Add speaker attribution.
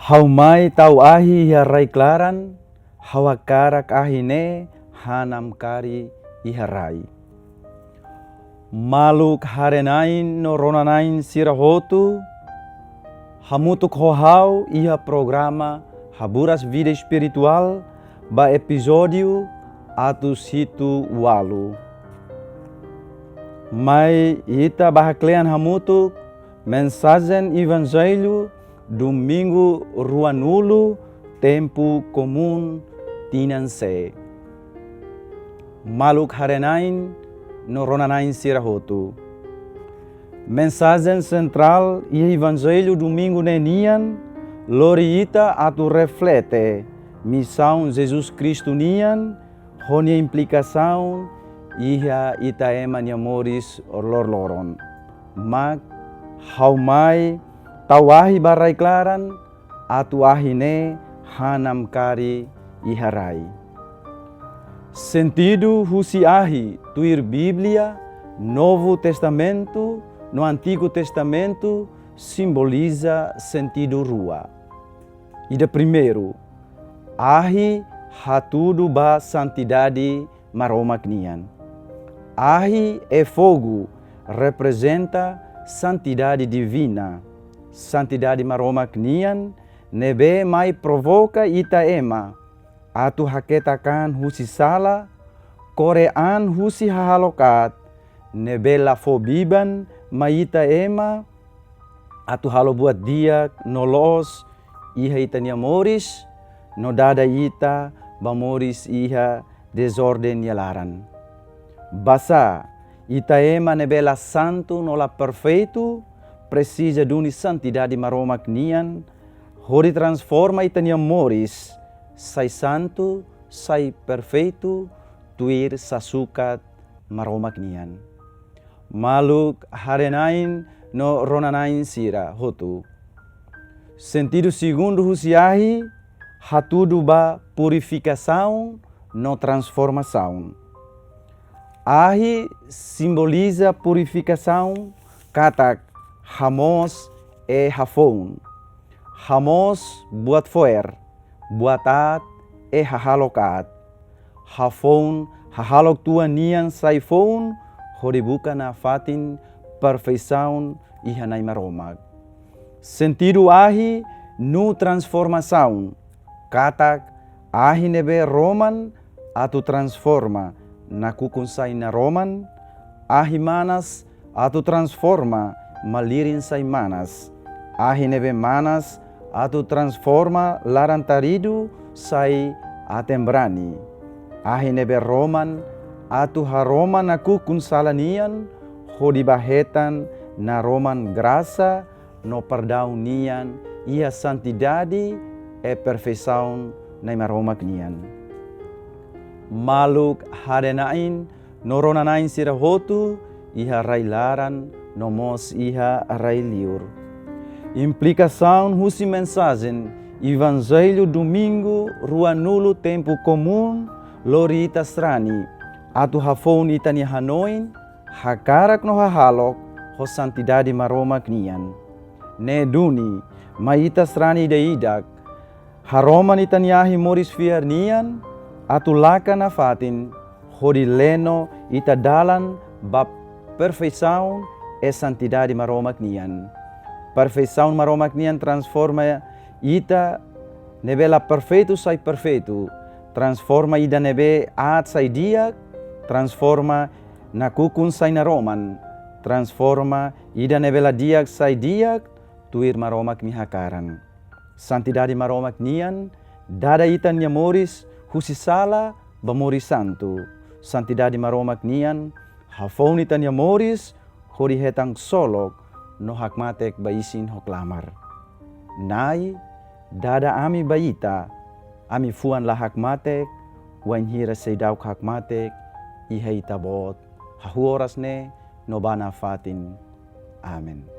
Speaker 1: Haumai tau ahi harai klaran, hawakarak ahine hanam kari iharai. Maluk harenain no ronanain sirahotu, hamutuk hohau iha programa Haburas Vida Espiritual ba episódio atu situ walu. Mai ita bahaklean hamutuk mensagem evangelho domingo ruanulu tempo comum tinanse. Maluk harenain no ronanain sirahotu. Mensagem central e evangelho domingo nenian lori ita atu reflete missão Jesus Cristo nian honia implicação iha ita ema niamoris lorloron. Mak haumai tawahi barai klaran atu ahine hanam kari iharai. Sentido husi ahi tuir Bíblia, Novo Testamento, no Antigo Testamento simboliza sentido rua. Ida primeiro, ahi hatudu ba santidade maromaknian. Ahi é fogo, representa santidade divina. Santidade maromaknian nebe mai provoca ita ema. Atu haketakan husi sala, korean husi hahalokat. Nebe lafobiban mai ita ema. Atu halo buat dia nolos iha ita niamoris, no dada ita bamoris iha desordem yalaran. Basa ita ema nebela santo nola perfeito, precisa duni santidade maromaknian, hori transforma ita niamoris, sai santo, sai perfeito, tuir sasukat maromaknian. Maluk harenain no ronanain sira hotu. Sentido segundo husiahi, hatudu ba purificação no transformação. Ahi simboliza purificação, katak hamos e hafon. Hamos buat foer, buatat e hahalokat. Hafon hahalok tua nian saifon, horibuka na fatin perfeição e hanai maromak. Sentido ahi nu transformação. Katak ahi nebe roman atu transforma na kukunsai na roman. Ahi manas atu transforma malirin sai manas. Ahi nebe manas atu transforma larantaridu sai atembrani. Ahi nebe roman atu haroma na kukunsalanian hodi bahetan na roman graça no perdão nian ia santidade e perfeição na maromaknian. Maluk harenain no ronanain sirahotu iha railaran no mos iha railiur. Implicação husi mensagem evangelho domingo ruanulo tempo comum lori ita strani atu hafon ita ni hanoin hakarak no hahalok ho santidade maromaknian. Ne duni maita strani deidak haroman itaniahi moris fiarnian atu laka na fatin hodi leno ita dalan ba perfeição e santidade maromaknian. Perfeição maromaknian transforma ita nebela perfeito sai perfeito, transforma ida nebe at sai diak, transforma na kukun sai na roman, transforma ida nebela diak sai diak, tuir maromak ni hakaran. Santidade maromak nian, dada ita niamoris, husi sala, bamoris santo. Santidade maromak nian, hafon ita niamoris, hori hetang solok, no hakmatek baisin hoklamar. Nai, dada ami baita, ami fuan la hakmatek, wan hira seidauk hakmatek, ihai tabot, hahuoras ne, no bana fatin. Amen.